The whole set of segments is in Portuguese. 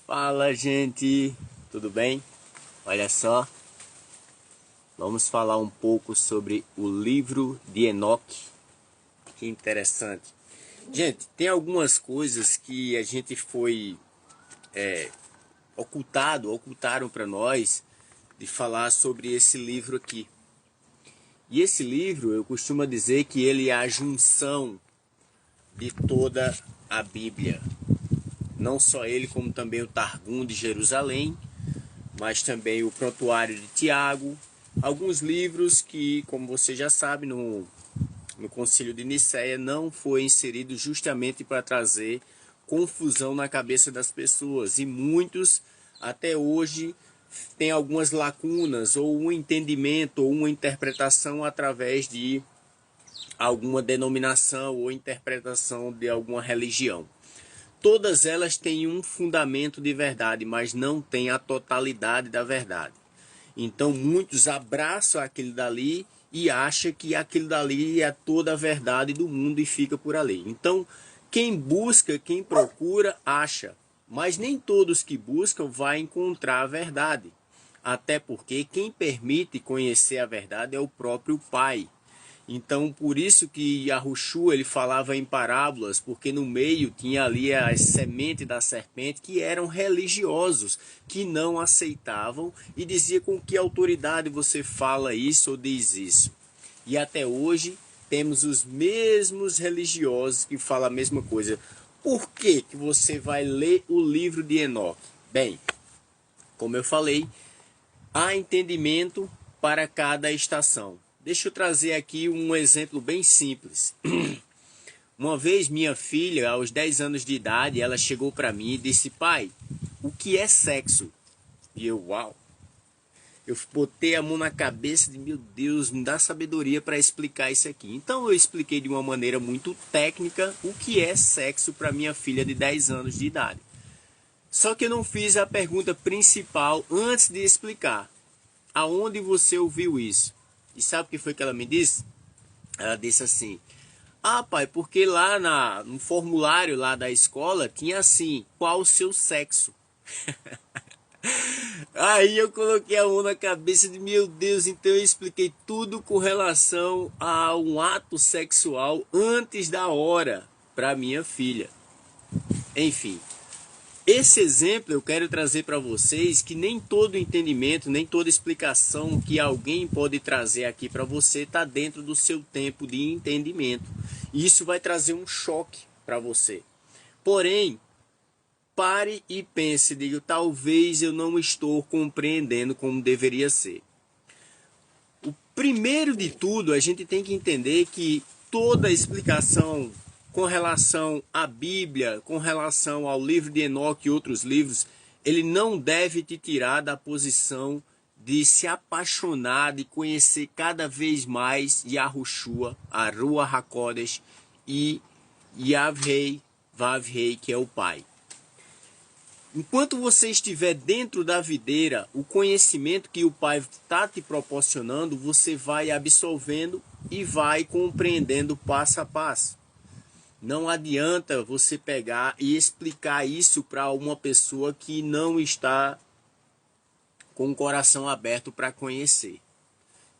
Fala, gente, tudo bem? Olha só, vamos falar um pouco sobre o livro de Enoque. Que interessante. Gente, tem algumas coisas que a gente foi ocultaram para nós de falar sobre esse livro aqui. E esse livro, eu costumo dizer que ele é a junção de toda a Bíblia. Não só ele, como também o Targum de Jerusalém, mas também o Prontuário de Tiago, alguns livros que, como você já sabe, no Concílio de Nicéia não foi inserido justamente para trazer confusão na cabeça das pessoas, e muitos até hoje têm algumas lacunas, ou um entendimento, ou uma interpretação através de alguma denominação ou interpretação de alguma religião. Todas elas têm um fundamento de verdade, mas não têm a totalidade da verdade. Então muitos abraçam aquilo dali e acham que aquilo dali é toda a verdade do mundo e fica por ali. Então quem busca, quem procura, acha. Mas nem todos que buscam vai encontrar a verdade. Até porque quem permite conhecer a verdade é o próprio Pai. Então, por isso que Yahushua ele falava em parábolas, porque no meio tinha ali a semente da serpente, que eram religiosos, que não aceitavam e dizia com que autoridade você fala isso ou diz isso. E até hoje temos os mesmos religiosos que falam a mesma coisa. Por que que você vai ler o livro de Enoque? Bem, como eu falei, há entendimento para cada estação. Deixa eu trazer aqui um exemplo bem simples. Uma vez minha filha, aos 10 anos de idade, ela chegou para mim e disse: pai, o que é sexo? E eu, uau. Eu botei a mão na cabeça de, meu Deus, me dá sabedoria para explicar isso aqui. Então eu expliquei de uma maneira muito técnica o que é sexo para minha filha de 10 anos de idade. Só que eu não fiz a pergunta principal antes de explicar. Aonde você ouviu isso? E sabe o que foi que ela me disse? Ela disse assim: ah, pai, porque lá no formulário lá da escola tinha assim, qual o seu sexo? Aí eu coloquei a mão na cabeça de, meu Deus, então eu expliquei tudo com relação a um ato sexual antes da hora para minha filha. Enfim. Esse exemplo eu quero trazer para vocês que nem todo entendimento, nem toda explicação que alguém pode trazer aqui para você está dentro do seu tempo de entendimento. E isso vai trazer um choque para você. Porém, pare e pense, diga, talvez eu não estou compreendendo como deveria ser. O primeiro de tudo, a gente tem que entender que toda explicação com relação à Bíblia, com relação ao livro de Enoque e outros livros, ele não deve te tirar da posição de se apaixonar, de conhecer cada vez mais Yahushua, a Ruach HaKodesh e Yahweh, Vavhei, que é o Pai. Enquanto você estiver dentro da videira, o conhecimento que o Pai está te proporcionando, você vai absorvendo e vai compreendendo passo a passo. Não adianta você pegar e explicar isso para uma pessoa que não está com o coração aberto para conhecer.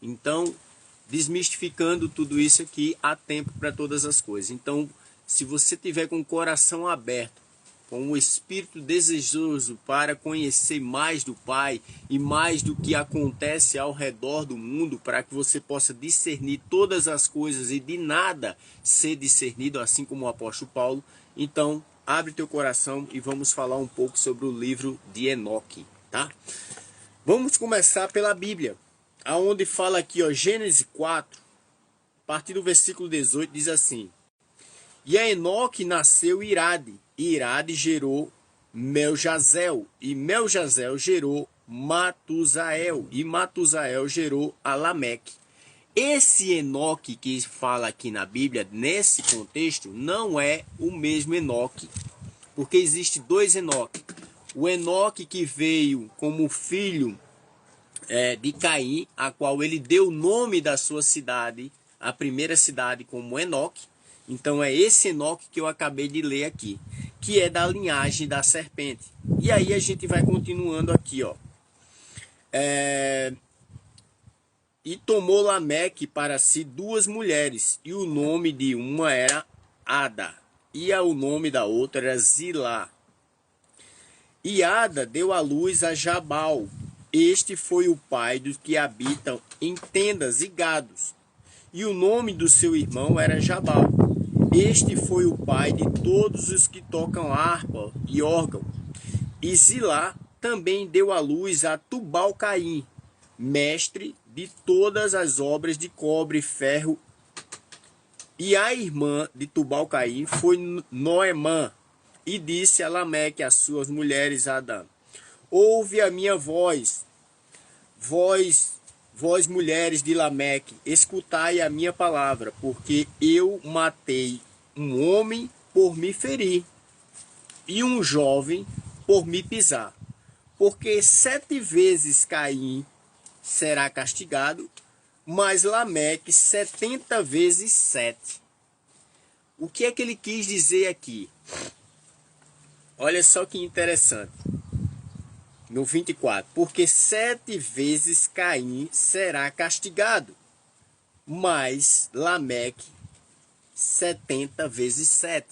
Então, desmistificando tudo isso aqui, há tempo para todas as coisas. Então, se você tiver com o coração aberto, com o espírito desejoso para conhecer mais do Pai e mais do que acontece ao redor do mundo, para que você possa discernir todas as coisas e de nada ser discernido, assim como o apóstolo Paulo, então abre teu coração e vamos falar um pouco sobre o livro de Enoque, tá? Vamos começar pela Bíblia, aonde fala aqui, ó, Gênesis 4, a partir do versículo 18, diz assim: e a Enoque nasceu Irade, e Irade gerou Meljazel, e Meljazel gerou Matusael, e Matusael gerou Alameque. Esse Enoque que fala aqui na Bíblia, nesse contexto, não é o mesmo Enoque, porque existe dois Enoque. O Enoque que veio como filho de Caim, a qual ele deu o nome da sua cidade, a primeira cidade, como Enoque. Então é esse Enoque que eu acabei de ler aqui, que é da linhagem da serpente. E aí a gente vai continuando aqui, ó. E tomou Lameque para si 2 mulheres, e o nome de uma era Ada, e o nome da outra era Zilá. E Ada deu à luz a Jabal. Este foi o pai dos que habitam em tendas e gados. E o nome do seu irmão era Jabal. Este foi o pai de todos os que tocam harpa e órgão. E Zilá também deu à luz a Tubal-Caim, mestre de todas as obras de cobre e ferro. E a irmã de Tubal-Caim foi Noemã. E disse a Lameque às suas mulheres Adã: ouve a minha voz, vós mulheres de Lameque, escutai a minha palavra, porque eu matei um homem por me ferir, e um jovem por me pisar. Porque 7 vezes Caim será castigado, mas Lameque 70 vezes 7. O que é que ele quis dizer aqui? Olha só que interessante. No 24. Porque 7 vezes Caim será castigado, mas Lameque 70 vezes 7.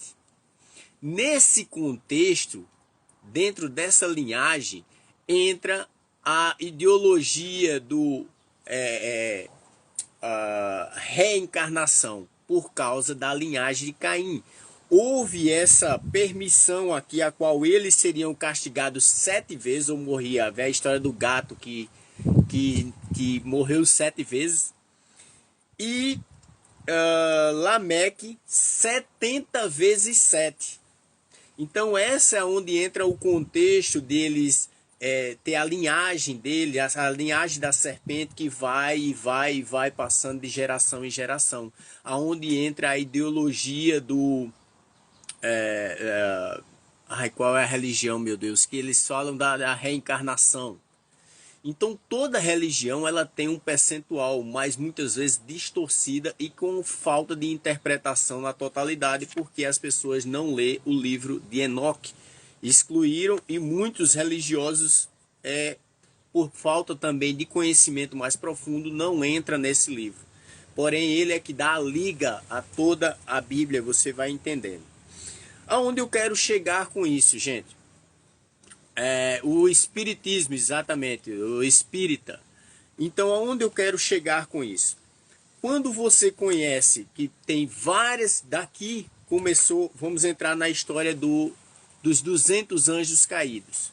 Nesse contexto, dentro dessa linhagem, entra a ideologia do reencarnação por causa da linhagem de Caim. Houve essa permissão aqui, a qual eles seriam castigados 7 vezes, ou morria. A história do gato que morreu 7 vezes. E Lameque 70 vezes 7. Então essa é onde entra o contexto deles ter a linhagem dele, a linhagem da serpente que vai passando de geração em geração. Aonde entra a ideologia do... qual é a religião, meu Deus? Que eles falam da reencarnação. Então toda religião ela tem um percentual, mas muitas vezes distorcida e com falta de interpretação na totalidade, porque as pessoas não lêem o livro de Enoque. Excluíram, e muitos religiosos, por falta também de conhecimento mais profundo, não entra nesse livro. Porém, ele é que dá a liga a toda a Bíblia, você vai entendendo. Aonde eu quero chegar com isso, gente? O espiritismo, exatamente, o espírita. Então, aonde eu quero chegar com isso? Quando você conhece que tem várias, daqui começou, vamos entrar na história dos 200 anjos caídos.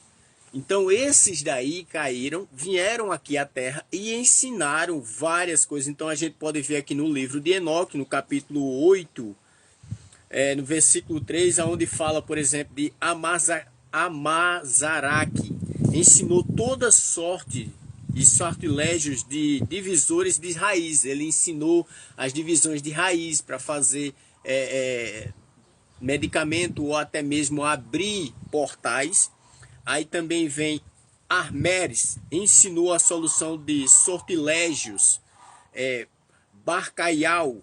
Então, esses daí caíram, vieram aqui à Terra e ensinaram várias coisas. Então, a gente pode ver aqui no livro de Enoque, no capítulo 8, no versículo 3, onde fala, por exemplo, de Amazaraque. Ensinou toda sorte de sortilégios de divisores de raiz. Ele ensinou as divisões de raiz para fazer medicamento ou até mesmo abrir portais. Aí também vem Armeres, ensinou a solução de sortilégios. Barcaial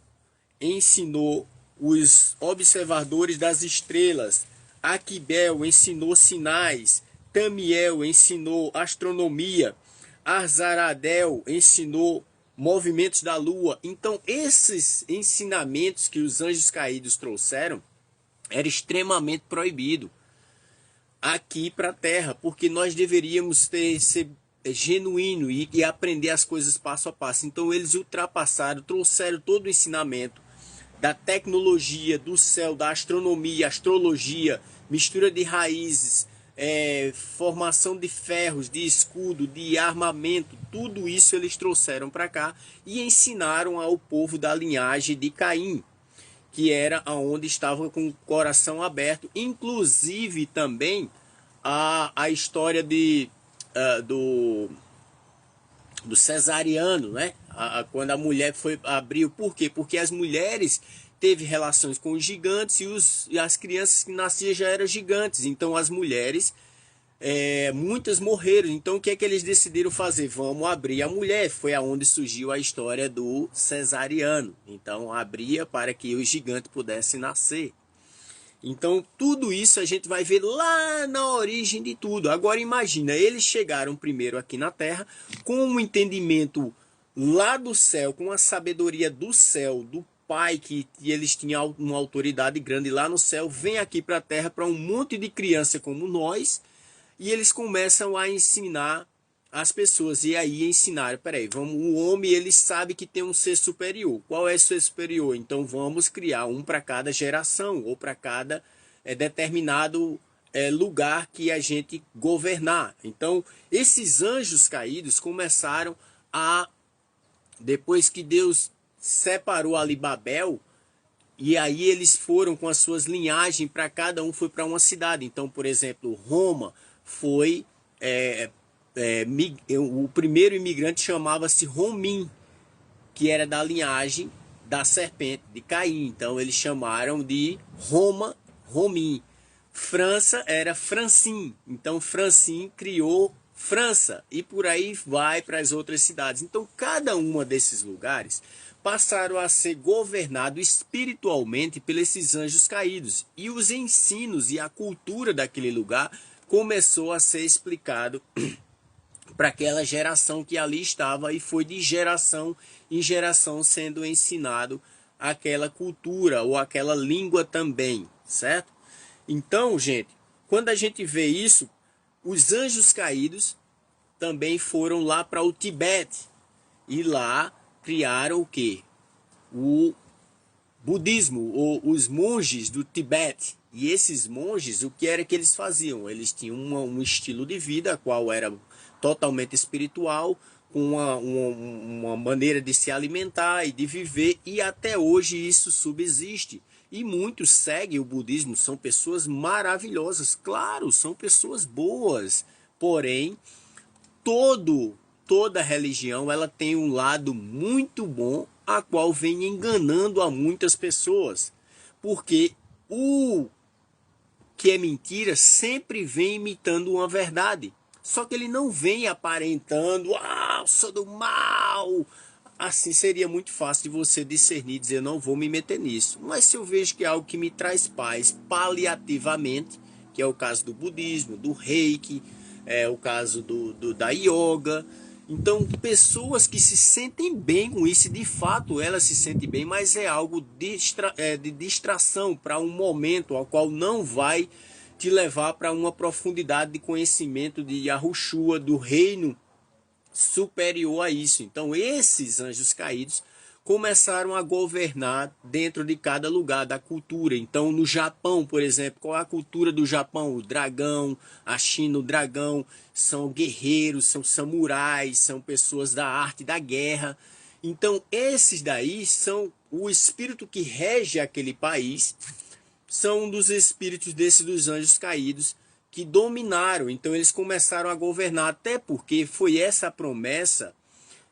ensinou os observadores das estrelas. Aquibel ensinou sinais. Tamiel ensinou astronomia. Arzaradel ensinou movimentos da lua. Então esses ensinamentos que os anjos caídos trouxeram era extremamente proibido aqui para a Terra, porque nós deveríamos ser genuíno e aprender as coisas passo a passo. Então eles ultrapassaram, trouxeram todo o ensinamento da tecnologia, do céu, da astronomia, astrologia, mistura de raízes, formação de ferros, de escudo, de armamento, tudo isso eles trouxeram para cá e ensinaram ao povo da linhagem de Caim, que era aonde estava com o coração aberto. Inclusive também a história do cesariano, né? Quando a mulher foi abrir, por quê? Porque as mulheres teve relações com os gigantes e as crianças que nasciam já eram gigantes. Então as mulheres, muitas morreram. Então o que é que eles decidiram fazer? Vamos abrir a mulher. Foi aonde surgiu a história do cesariano. Então abria para que os gigantes pudessem nascer. Então, tudo isso a gente vai ver lá na origem de tudo. Agora, imagina, eles chegaram primeiro aqui na Terra com um entendimento lá do céu, com a sabedoria do céu, do Pai, que eles tinham uma autoridade grande lá no céu, vem aqui para a Terra para um monte de criança como nós, e eles começam a ensinar as pessoas. E aí ensinaram, peraí, o homem ele sabe que tem um ser superior. Qual é o ser superior? Então vamos criar um para cada geração, ou para cada determinado lugar que a gente governar. Então esses anjos caídos começaram a, depois que Deus separou ali Babel, e aí eles foram com as suas linhagens, para cada um foi para uma cidade. Então, por exemplo, Roma foi o primeiro imigrante chamava-se Romim, que era da linhagem da serpente de Caim. Então eles chamaram de Romim. França era Francine. Então Francine criou França e por aí vai para as outras cidades. Então cada uma desses lugares passaram a ser governados espiritualmente pelos esses anjos caídos. E os ensinos e a cultura daquele lugar começou a ser explicado para aquela geração que ali estava, e foi de geração em geração sendo ensinado aquela cultura ou aquela língua também, certo? Então, gente, quando a gente vê isso, os anjos caídos também foram lá para o Tibete e lá criaram o quê? O budismo, ou os monges do Tibete. E esses monges, o que era que eles faziam? Eles tinham um estilo de vida, qual era totalmente espiritual, com uma maneira de se alimentar e de viver, e até hoje isso subsiste. E muitos seguem o budismo, são pessoas maravilhosas, claro, são pessoas boas, porém, toda religião ela tem um lado muito bom, a qual vem enganando a muitas pessoas, porque o que é mentira sempre vem imitando uma verdade. Só que ele não vem aparentando, eu sou do mal. Assim seria muito fácil de você discernir e dizer, não vou me meter nisso. Mas se eu vejo que é algo que me traz paz paliativamente, que é o caso do budismo, do reiki, é o caso da yoga. Então, pessoas que se sentem bem com isso, de fato elas se sentem bem, mas é algo de distração para um momento ao qual não vai te levar para uma profundidade de conhecimento de Yahushua, do reino superior a isso. Então esses anjos caídos começaram a governar dentro de cada lugar da cultura. Então no Japão, por exemplo, qual é a cultura do Japão? O dragão, a China, o dragão, são guerreiros, são samurais, são pessoas da arte da guerra. Então esses daí são o espírito que rege aquele país, são um dos espíritos dos anjos caídos que dominaram. Então eles começaram a governar, até porque foi essa a promessa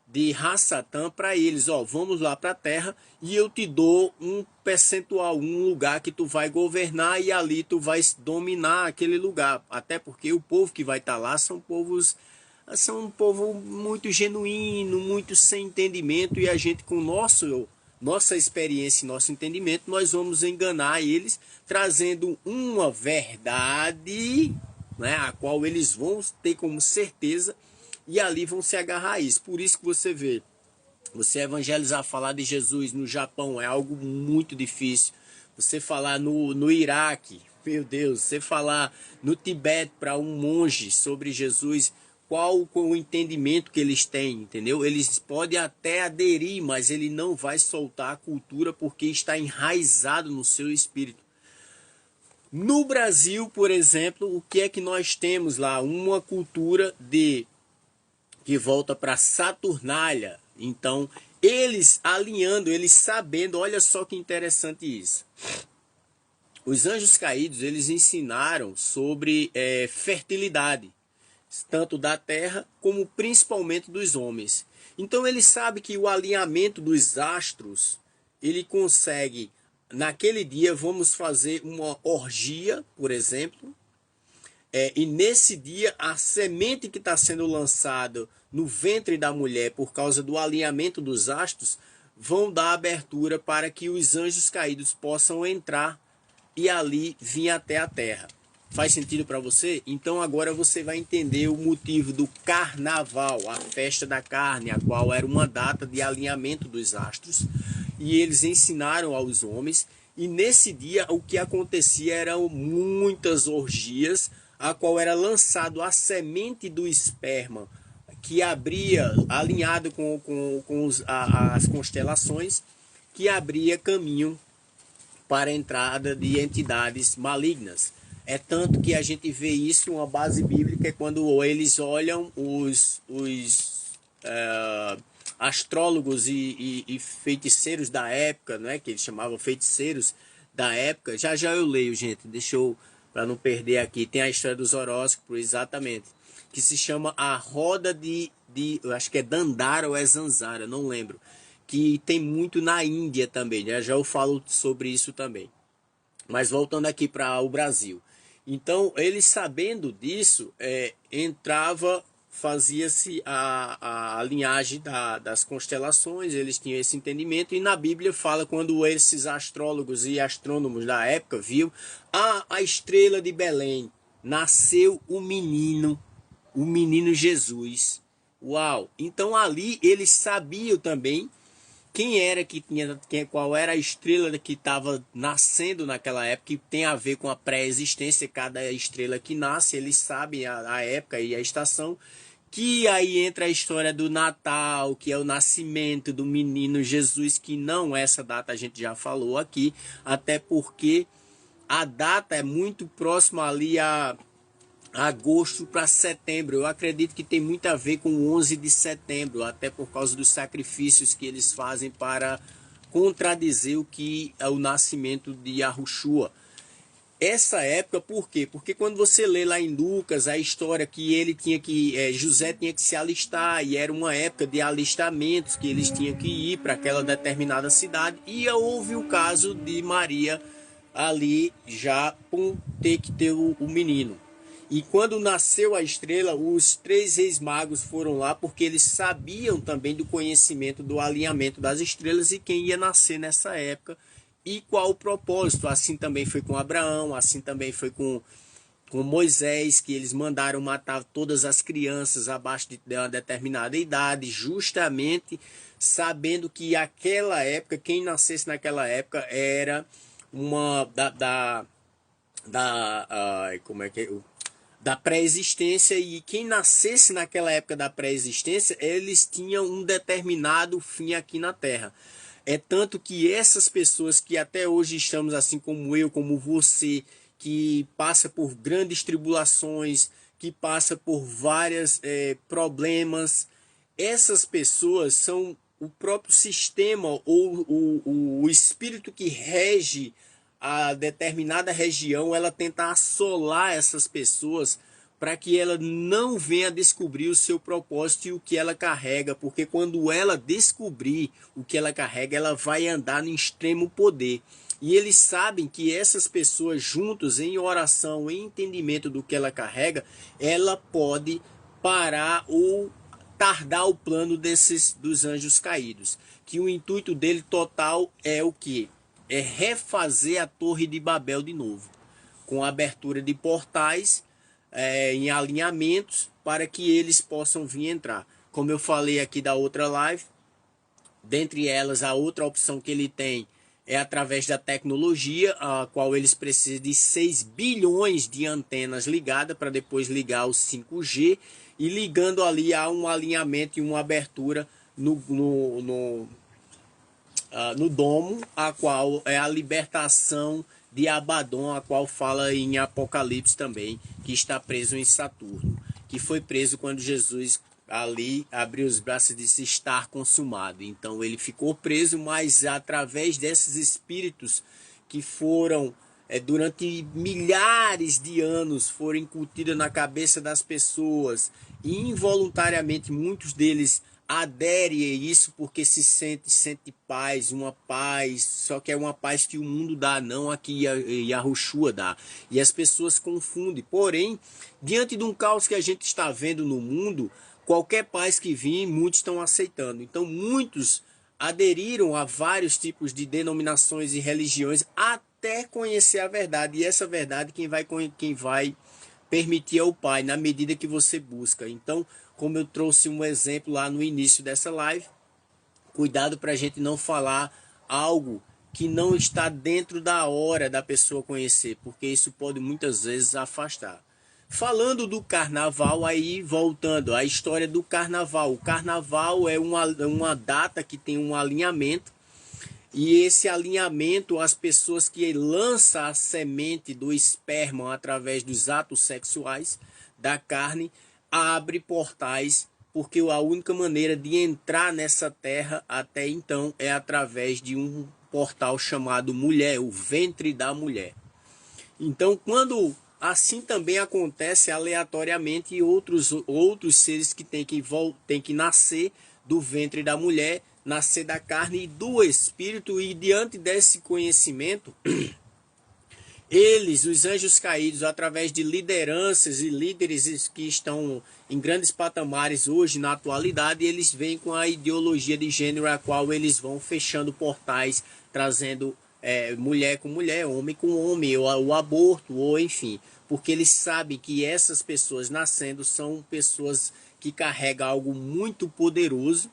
de Hassatan para eles, vamos lá para a terra e eu te dou um percentual, um lugar que tu vai governar e ali tu vai dominar aquele lugar, até porque o povo que vai estar lá são um povo muito genuíno, muito sem entendimento, e a gente com nossa experiência e nosso entendimento, nós vamos enganar eles, trazendo uma verdade, né, a qual eles vão ter como certeza, e ali vão se agarrar a isso. Por isso que você vê, você evangelizar, falar de Jesus no Japão é algo muito difícil. Você falar no Iraque, meu Deus, você falar no Tibete para um monge sobre Jesus, qual o entendimento que eles têm, entendeu? Eles podem até aderir, mas ele não vai soltar a cultura porque está enraizado no seu espírito. No Brasil, por exemplo, o que é que nós temos lá? Uma cultura que volta para Saturnália. Então, eles alinhando, eles sabendo, olha só que interessante isso. Os anjos caídos, eles ensinaram sobre fertilidade, tanto da terra como principalmente dos homens. Então ele sabe que o alinhamento dos astros, ele consegue, naquele dia vamos fazer uma orgia, por exemplo, e nesse dia a semente que está sendo lançada no ventre da mulher por causa do alinhamento dos astros, vão dar abertura para que os anjos caídos possam entrar e ali vinha até a terra. Faz sentido para você? Então agora você vai entender o motivo do carnaval, a festa da carne, a qual era uma data de alinhamento dos astros. E eles ensinaram aos homens, e nesse dia o que acontecia eram muitas orgias, a qual era lançado a semente do esperma, que abria, alinhado com as constelações, que abria caminho para a entrada de entidades malignas. É tanto que a gente vê isso, uma base bíblica, é quando eles olham os astrólogos e feiticeiros da época, né, que eles chamavam feiticeiros da época. Já já eu leio, gente, deixa eu, para não perder aqui, tem a história dos horóscopos, exatamente, que se chama a roda eu acho que é Dandara ou é Zanzara, não lembro, que tem muito na Índia também, né? Já eu falo sobre isso também. Mas voltando aqui para o Brasil. Então, eles sabendo disso, entrava, fazia-se a linhagem das constelações, eles tinham esse entendimento, e na Bíblia fala quando esses astrólogos e astrônomos da época viam a estrela de Belém, nasceu o menino Jesus. Uau! Então ali eles sabiam também quem era que tinha, qual era a estrela que estava nascendo naquela época, que tem a ver com a pré-existência. Cada estrela que nasce, eles sabem a época e a estação, que aí entra a história do Natal, que é o nascimento do menino Jesus, que não, essa data a gente já falou aqui, até porque a data é muito próxima ali a agosto para setembro. Eu acredito que tem muito a ver com o 11 de setembro, até por causa dos sacrifícios que eles fazem para contradizer o que é o nascimento de Yahushua. Essa época, por quê? Porque quando você lê lá em Lucas a história que ele tinha que, José tinha que se alistar, e era uma época de alistamentos que eles tinham que ir para aquela determinada cidade, e houve o caso de Maria ali já ter que ter o menino. E quando nasceu a estrela, os 3 reis magos foram lá porque eles sabiam também do conhecimento do alinhamento das estrelas e quem ia nascer nessa época e qual o propósito. Assim também foi com Abraão, assim também foi com Moisés, que eles mandaram matar todas as crianças abaixo de uma determinada idade, justamente sabendo que aquela época, quem nascesse naquela época era uma como é que é? Da pré-existência, e quem nascesse naquela época da pré-existência, eles tinham um determinado fim aqui na Terra. É tanto que essas pessoas que até hoje estamos, assim como eu, como você, que passa por grandes tribulações, que passa por vários problemas, essas pessoas são o próprio sistema ou o espírito que rege a determinada região, ela tenta assolar essas pessoas para que ela não venha descobrir o seu propósito e o que ela carrega, porque quando ela descobrir o que ela carrega, ela vai andar no extremo poder. E eles sabem que essas pessoas juntos em oração, em entendimento do que ela carrega, ela pode parar ou tardar o plano dos anjos caídos. Que o intuito dele total é o quê? É refazer a Torre de Babel de novo, com a abertura de portais em alinhamentos para que eles possam vir entrar. Como eu falei aqui da outra live, dentre elas a outra opção que ele tem é através da tecnologia, a qual eles precisam de 6 bilhões de antenas ligadas para depois ligar o 5G, e ligando ali a um alinhamento e uma abertura no domo, a qual é a libertação de Abaddon, a qual fala em Apocalipse também, que está preso em Saturno, que foi preso quando Jesus ali abriu os braços e disse estar consumado. Então ele ficou preso, mas através desses espíritos que foram durante milhares de anos foram incutidos na cabeça das pessoas, e involuntariamente muitos deles adere a isso porque sente paz, uma paz, só que é uma paz que o mundo dá, não a que Yahushua dá. E as pessoas confundem. Porém, diante de um caos que a gente está vendo no mundo, qualquer paz que vir, muitos estão aceitando. Então, muitos aderiram a vários tipos de denominações e religiões, até até conhecer a verdade. E essa verdade quem vai permitir ao Pai, na medida que você busca. Então, como eu trouxe um exemplo lá no início dessa live, cuidado para a gente não falar algo que não está dentro da hora da pessoa conhecer, porque isso pode muitas vezes afastar. Falando do carnaval, aí voltando à história do carnaval. O carnaval é uma data que tem um alinhamento, e esse alinhamento, as pessoas que lançam a semente do esperma através dos atos sexuais da carne, abre portais, porque a única maneira de entrar nessa terra até então é através de um portal chamado mulher, o ventre da mulher. Então, quando assim também acontece aleatoriamente e outros seres que têm que nascer do ventre da mulher, nascer da carne e do espírito, e diante desse conhecimento, eles, os anjos caídos, através de lideranças e líderes que estão em grandes patamares hoje, na atualidade, eles vêm com a ideologia de gênero, a qual eles vão fechando portais, trazendo mulher com mulher, homem com homem, ou o aborto, ou enfim, porque eles sabem que essas pessoas nascendo são pessoas que carregam algo muito poderoso,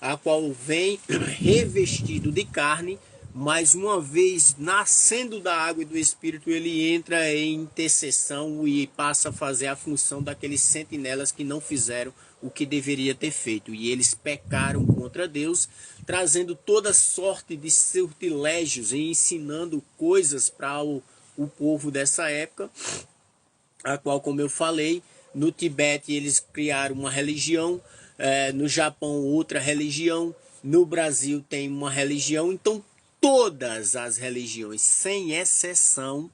a qual vem revestido de carne, mas uma vez nascendo da água e do Espírito, ele entra em intercessão e passa a fazer a função daqueles sentinelas que não fizeram o que deveria ter feito. E eles pecaram contra Deus, trazendo toda sorte de sortilégios e ensinando coisas para o povo dessa época, a qual, como eu falei, no Tibete eles criaram uma religião, no Japão outra religião, no Brasil tem uma religião. Então todas as religiões, sem exceção,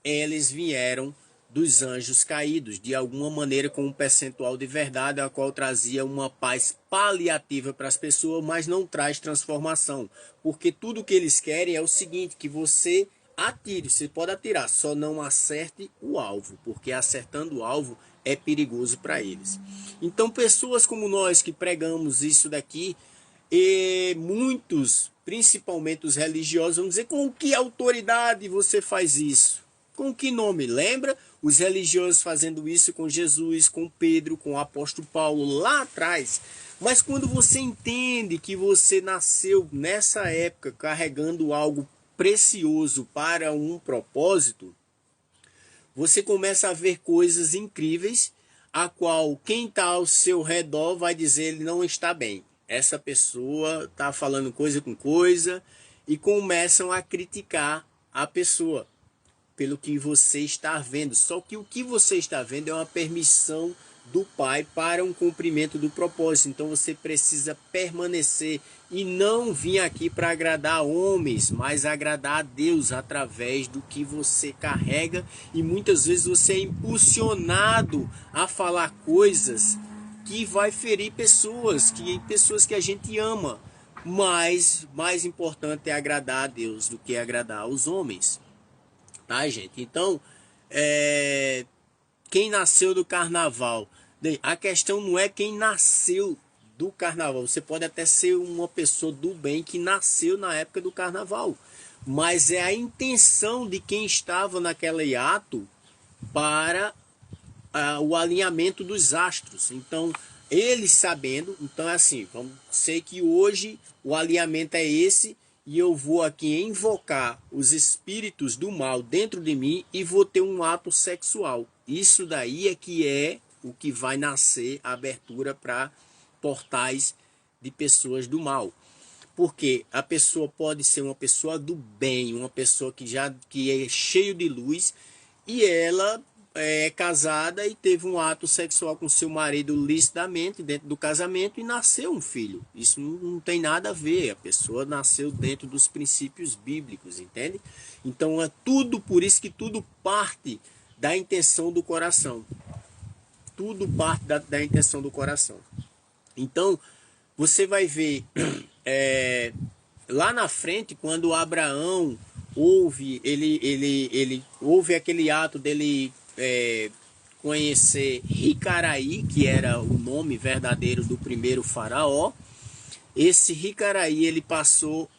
eles vieram dos anjos caídos, de alguma maneira com um percentual de verdade, a qual trazia uma paz paliativa para as pessoas, mas não traz transformação, porque tudo que eles querem é o seguinte, que você atire, você pode atirar, só não acerte o alvo, porque acertando o alvo é perigoso para eles. Então pessoas como nós que pregamos isso daqui, e muitos, principalmente os religiosos, vão dizer: com que autoridade você faz isso? Com que nome? Lembra os religiosos fazendo isso com Jesus, com Pedro, com o apóstolo Paulo lá atrás? Mas quando você entende que você nasceu nessa época carregando algo precioso para um propósito, você começa a ver coisas incríveis, a qual quem está ao seu redor vai dizer: ele não está bem. Essa pessoa está falando coisa com coisa, e começam a criticar a pessoa pelo que você está vendo. Só que o que você está vendo é uma permissão do Pai para um cumprimento do propósito. Então você precisa permanecer e não vir aqui para agradar homens, mas agradar a Deus através do que você carrega. E muitas vezes você é impulsionado a falar coisas que vai ferir pessoas que a gente ama. Mas mais importante é agradar a Deus do que agradar aos homens. Tá, gente? Então, quem nasceu do carnaval? A questão não é quem nasceu do carnaval. Você pode até ser uma pessoa do bem que nasceu na época do carnaval, mas é a intenção de quem estava naquele ato para o alinhamento dos astros. Então, eles sabendo, então é assim, sei que hoje o alinhamento é esse, e eu vou aqui invocar os espíritos do mal dentro de mim e vou ter um ato sexual. Isso daí é que é o que vai nascer a abertura para portais de pessoas do mal. Porque a pessoa pode ser uma pessoa do bem, uma pessoa que é cheio de luz, e ela é casada e teve um ato sexual com seu marido licitamente dentro do casamento e nasceu um filho. Isso não tem nada a ver, a pessoa nasceu dentro dos princípios bíblicos, entende? Então é tudo, por isso que tudo parte da intenção do coração. Tudo parte da intenção do coração. Então você vai ver lá na frente, quando Abraão ouve, ele ouve aquele ato dele conhecer Ricaraí, que era o nome verdadeiro do primeiro faraó. Esse Ricaraí, ele passou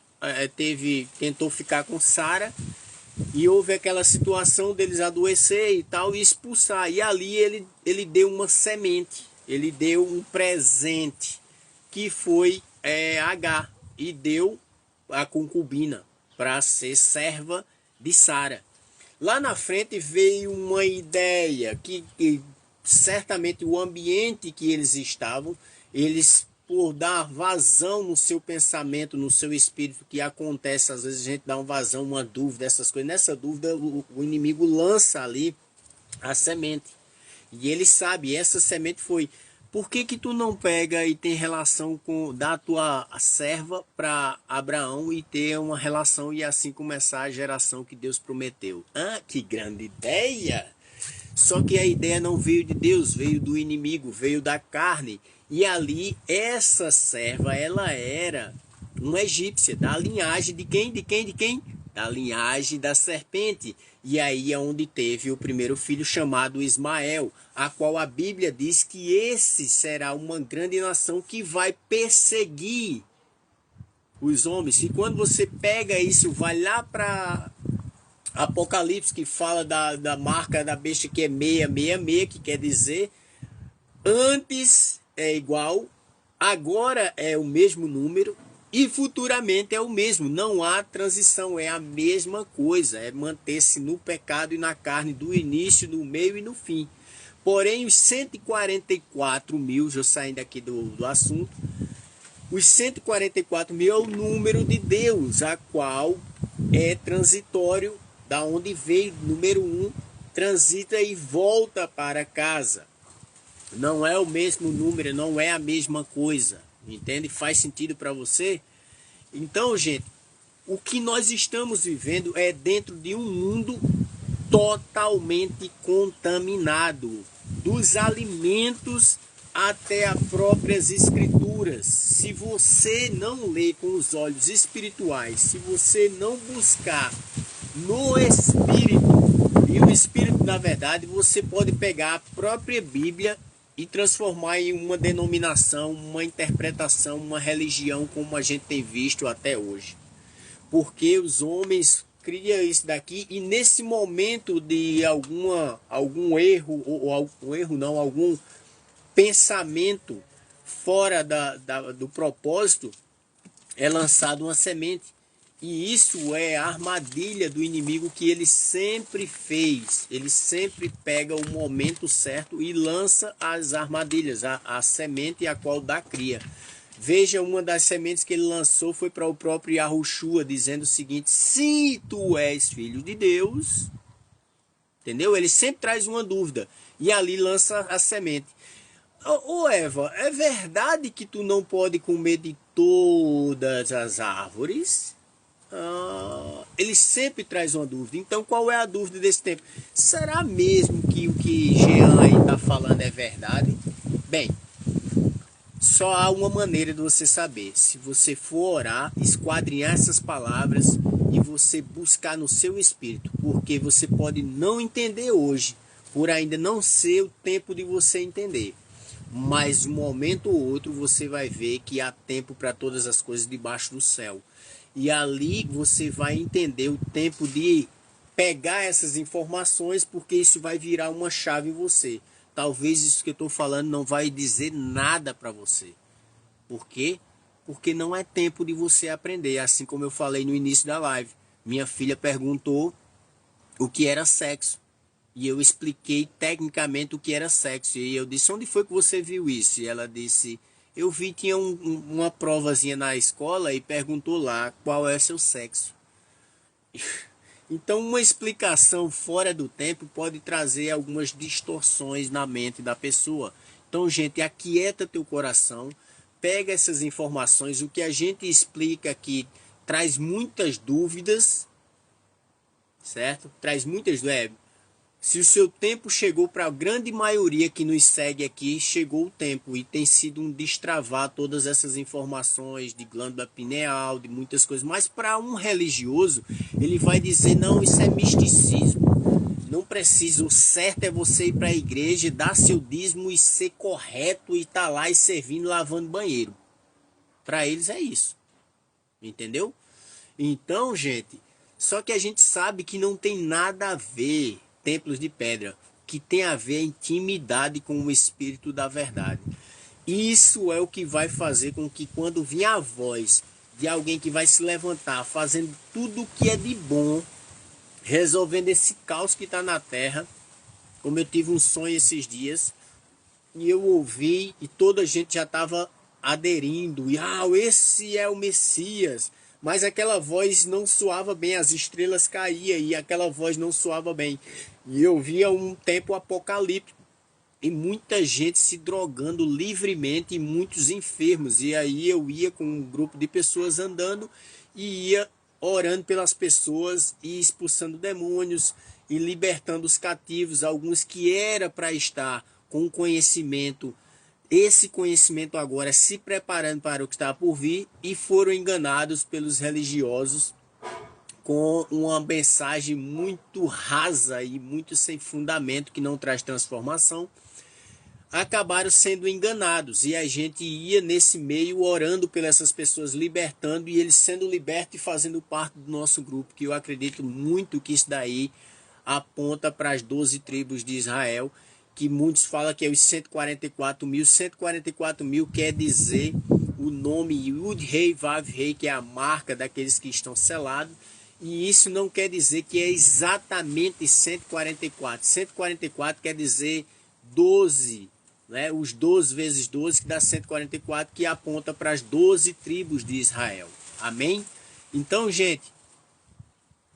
tentou ficar com Sara, e houve aquela situação deles adoecer e tal, e expulsar. E ali ele deu uma semente, ele deu um presente, que foi Agar, e deu a concubina para ser serva de Sara. Lá na frente veio uma ideia que certamente o ambiente que eles estavam, eles, por dar vazão no seu pensamento, no seu espírito, que acontece, às vezes a gente dá uma vazão, uma dúvida, essas coisas. Nessa dúvida, o inimigo lança ali a semente. E ele sabe, essa semente foi: por que que tu não pega e tem relação com, da tua serva para Abraão e ter uma relação e assim começar a geração que Deus prometeu? Ah, que grande ideia! Só que a ideia não veio de Deus, veio do inimigo, veio da carne. E ali, essa serva, ela era uma egípcia, da linhagem de quem? De quem? De quem? Da linhagem da serpente. E aí é onde teve o primeiro filho, chamado Ismael, a qual a Bíblia diz que esse será uma grande nação que vai perseguir os homens. E quando você pega isso, vai lá para Apocalipse, que fala da marca da besta, que é 666, que quer dizer antes é igual, agora é o mesmo número e futuramente é o mesmo. Não há transição, é a mesma coisa, é manter-se no pecado e na carne do início, no meio e no fim. Porém, os 144 mil, já saindo aqui do assunto, os 144 mil é o número de Deus, a qual é transitório, da onde veio, número 1, transita e volta para casa. Não é o mesmo número, não é a mesma coisa, entende? Faz sentido para você? Então, gente, o que nós estamos vivendo é dentro de um mundo totalmente contaminado, dos alimentos até as próprias escrituras. Se você não lê com os olhos espirituais, se você não buscar no Espírito, e o Espírito, na verdade, você pode pegar a própria Bíblia e transformar em uma denominação, uma interpretação, uma religião, como a gente tem visto até hoje. Porque os homens criam isso daqui, e nesse momento de algum erro, ou algum erro não, algum pensamento fora do propósito, é lançado uma semente. E isso é a armadilha do inimigo que ele sempre fez. Ele sempre pega o momento certo e lança as armadilhas, a semente a qual dá cria. Veja, uma das sementes que ele lançou foi para o próprio Yahushua, dizendo o seguinte: se tu és filho de Deus, entendeu? Ele sempre traz uma dúvida e ali lança a semente. Ô Eva, é verdade que tu não pode comer de todas as árvores? Ele sempre traz uma dúvida. Então qual é a dúvida desse tempo? Será mesmo que o que Jean aí está falando é verdade? Bem, só há uma maneira de você saber. Se você for orar, esquadrinhar essas palavras e você buscar no seu espírito. Porque você pode não entender hoje, por ainda não ser o tempo de você entender. Mas um momento ou outro você vai ver que há tempo para todas as coisas debaixo do céu. E ali você vai entender o tempo de pegar essas informações, porque isso vai virar uma chave em você. Talvez isso que eu estou falando não vai dizer nada para você. Por quê? Porque não é tempo de você aprender. Assim como eu falei no início da live. Minha filha perguntou o que era sexo. E eu expliquei tecnicamente o que era sexo. E eu disse: onde foi que você viu isso? E ela disse: eu vi, tinha uma provazinha na escola e perguntou lá qual é seu sexo. Então uma explicação fora do tempo pode trazer algumas distorções na mente da pessoa. Então, gente, aquieta teu coração, pega essas informações. O que a gente explica aqui traz muitas dúvidas, certo? Traz muitas dúvidas. Se o seu tempo chegou, para a grande maioria que nos segue aqui, chegou o tempo e tem sido um destravar todas essas informações de glândula pineal, de muitas coisas. Mas para um religioso, ele vai dizer: não, isso é misticismo. Não precisa, o certo é você ir para a igreja, dar seu dízimo e ser correto e estar lá e servindo, lavando banheiro. Para eles é isso. Entendeu? Então, gente, só que a gente sabe que não tem nada a ver templos de pedra, que tem a ver a intimidade com o Espírito da verdade. Isso é o que vai fazer com que quando vir a voz de alguém que vai se levantar, fazendo tudo o que é de bom, resolvendo esse caos que está na terra, como eu tive um sonho esses dias, e eu ouvi e toda a gente já estava aderindo, e esse é o Messias, mas aquela voz não soava bem, as estrelas caíam e aquela voz não soava bem, e eu via um tempo apocalíptico, e muita gente se drogando livremente e muitos enfermos, e aí eu ia com um grupo de pessoas andando e ia orando pelas pessoas e expulsando demônios e libertando os cativos, alguns que era para estar com conhecimento, esse conhecimento agora se preparando para o que está por vir, e foram enganados pelos religiosos com uma mensagem muito rasa e muito sem fundamento, que não traz transformação. Acabaram sendo enganados, e a gente ia nesse meio orando pelas essas pessoas, libertando, e eles sendo libertos e fazendo parte do nosso grupo, que eu acredito muito que isso daí aponta para as 12 tribos de Israel, que muitos falam que é os 144 mil. 144 mil quer dizer o nome Yud-Rei Vav-Rei, que é a marca daqueles que estão selados, e isso não quer dizer que é exatamente 144. 144 quer dizer 12, né? Os 12 vezes 12, que dá 144, que aponta para as 12 tribos de Israel. Amém? Então, gente,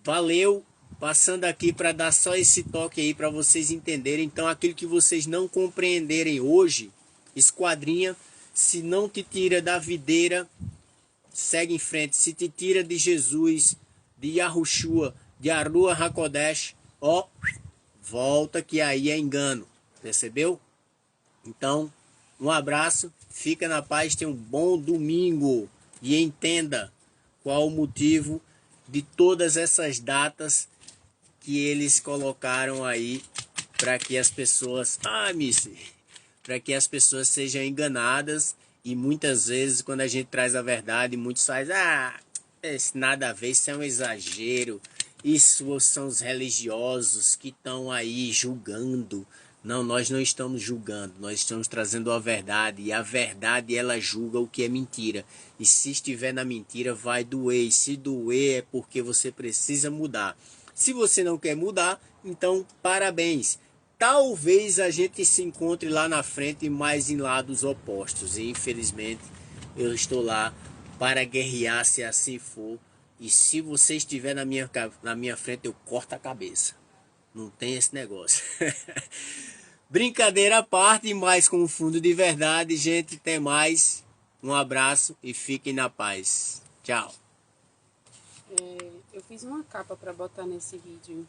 valeu. Passando aqui para dar só esse toque aí para vocês entenderem. Então, aquilo que vocês não compreenderem hoje, esquadrinha. Se não te tira da videira, segue em frente. Se te tira de Jesus, de Yahushua, de Arua Hakodesh, ó, volta, que aí é engano. Percebeu? Então, um abraço, fica na paz, tenha um bom domingo e entenda qual o motivo de todas essas datas que eles colocaram aí para que as pessoas, para que as pessoas sejam enganadas. E muitas vezes quando a gente traz a verdade, muitos fazem, isso nada a ver, isso é um exagero, isso são os religiosos que estão aí julgando. Não, nós não estamos julgando, nós estamos trazendo a verdade, e a verdade ela julga o que é mentira. E se estiver na mentira vai doer, e se doer é porque você precisa mudar. Se você não quer mudar, então parabéns. Talvez a gente se encontre lá na frente, mas em lados opostos. E infelizmente eu estou lá para guerrear, se assim for. E se você estiver na minha frente, eu corto a cabeça. Não tem esse negócio. Brincadeira à parte, mas com fundo de verdade, gente. Até mais. Um abraço e fiquem na paz. Tchau. Eu fiz uma capa para botar nesse vídeo.